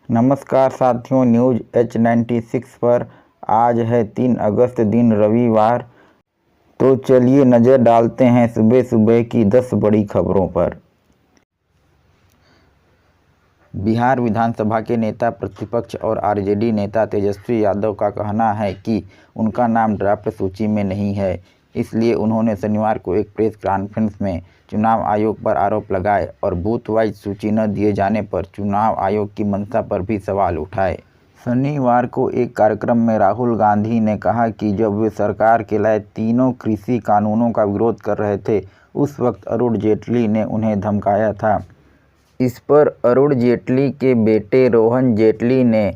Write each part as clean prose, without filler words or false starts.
नमस्कार साथियों, news H96 पर आज है 3 अगस्त दिन रविवार। तो चलिए नज़र डालते हैं सुबह सुबह की 10 बड़ी खबरों पर। बिहार विधानसभा के नेता प्रतिपक्ष और आरजेडी नेता तेजस्वी यादव का कहना है कि उनका नाम ड्राफ्ट सूची में नहीं है। इसलिए उन्होंने शनिवार को एक प्रेस कॉन्फ्रेंस में चुनाव आयोग पर आरोप लगाए और बूथ वाइज सूची न दिए जाने पर चुनाव आयोग की मंशा पर भी सवाल उठाए। शनिवार को एक कार्यक्रम में राहुल गांधी ने कहा कि जब वे सरकार के लाए तीनों कृषि कानूनों का विरोध कर रहे थे, उस वक्त अरुण जेटली ने उन्हें धमकाया था। इस पर अरुण जेटली के बेटे रोहन जेटली ने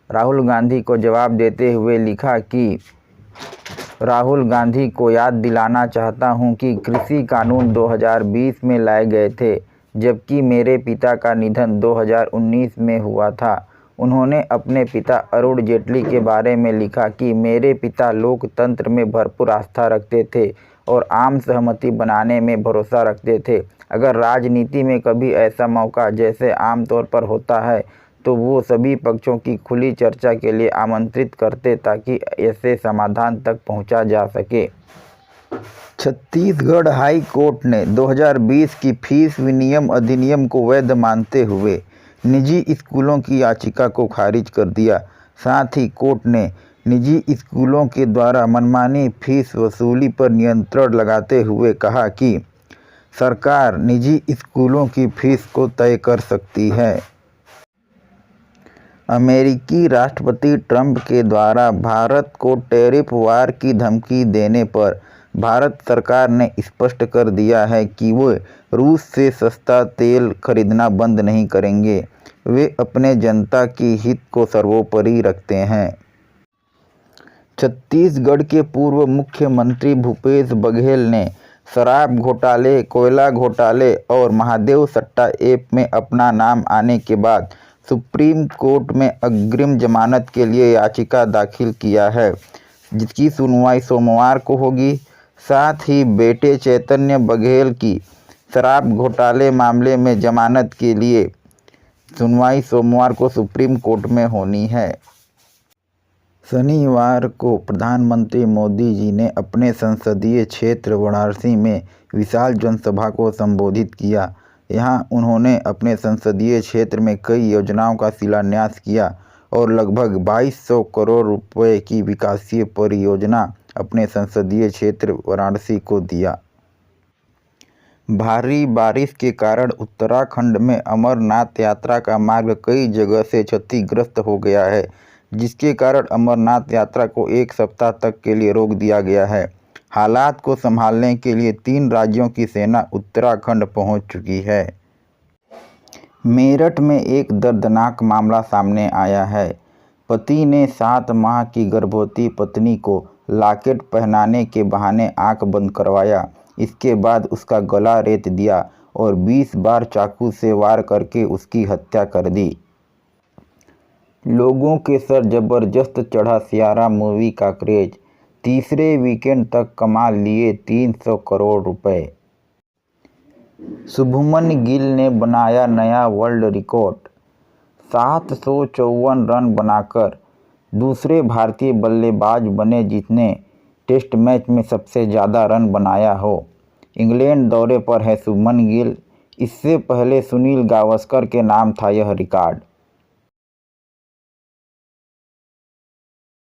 राहुल गांधी को जवाब देते हुए लिखा कि राहुल गांधी को याद दिलाना चाहता हूं कि कृषि कानून 2020 में लाए गए थे, जबकि मेरे पिता का निधन 2019 में हुआ था। उन्होंने अपने पिता अरुण जेटली के बारे में लिखा कि मेरे पिता लोकतंत्र में भरपूर आस्था रखते थे और आम सहमति बनाने में भरोसा रखते थे। अगर राजनीति में कभी ऐसा मौका जैसे आमतौर पर होता है तो वो सभी पक्षों की खुली चर्चा के लिए आमंत्रित करते ताकि ऐसे समाधान तक पहुंचा जा सके। छत्तीसगढ़ हाई कोर्ट ने 2020 की फीस विनियम अधिनियम को वैध मानते हुए निजी स्कूलों की याचिका को खारिज कर दिया। साथ ही कोर्ट ने निजी स्कूलों के द्वारा मनमानी फीस वसूली पर नियंत्रण लगाते हुए कहा कि सरकार निजी स्कूलों की फीस को तय कर सकती है। अमेरिकी राष्ट्रपति ट्रंप के द्वारा भारत को टैरिफ वार की धमकी देने पर भारत सरकार ने स्पष्ट कर दिया है कि वे रूस से सस्ता तेल खरीदना बंद नहीं करेंगे। वे अपने जनता की हित को सर्वोपरि रखते हैं। छत्तीसगढ़ के पूर्व मुख्यमंत्री भूपेश बघेल ने शराब घोटाले, कोयला घोटाले और महादेव सट्टा ऐप में अपना नाम आने के बाद सुप्रीम कोर्ट में अग्रिम जमानत के लिए याचिका दाखिल किया है, जिसकी सुनवाई सोमवार को होगी। साथ ही बेटे चैतन्य बघेल की शराब घोटाले मामले में जमानत के लिए सुनवाई सोमवार को सुप्रीम कोर्ट में होनी है। शनिवार को प्रधानमंत्री मोदी जी ने अपने संसदीय क्षेत्र वाराणसी में विशाल जनसभा को संबोधित किया। यहां उन्होंने अपने संसदीय क्षेत्र में कई योजनाओं का शिलान्यास किया और लगभग 2200 करोड़ रुपए की विकासीय परियोजना अपने संसदीय क्षेत्र वाराणसी को दिया। भारी बारिश के कारण उत्तराखंड में अमरनाथ यात्रा का मार्ग कई जगह से क्षतिग्रस्त हो गया है, जिसके कारण अमरनाथ यात्रा को 1 सप्ताह तक के लिए रोक दिया गया है। हालात को संभालने के लिए 3 राज्यों की सेना उत्तराखंड पहुंच चुकी है। मेरठ में एक दर्दनाक मामला सामने आया है। पति ने 7 माह की गर्भवती पत्नी को लॉकेट पहनाने के बहाने आंख बंद करवाया। इसके बाद उसका गला रेत दिया और 20 बार चाकू से वार करके उसकी हत्या कर दी। लोगों के सर जबरदस्त चढ़ा सियारा मूवी का क्रेज। तीसरे वीकेंड तक कमा लिए 300 करोड़ रुपए। शुभमन गिल ने बनाया नया वर्ल्ड रिकॉर्ड। 754 रन बनाकर दूसरे भारतीय बल्लेबाज बने जिसने टेस्ट मैच में सबसे ज़्यादा रन बनाया हो। इंग्लैंड दौरे पर है शुभमन गिल। इससे पहले सुनील गावस्कर के नाम था यह रिकॉर्ड।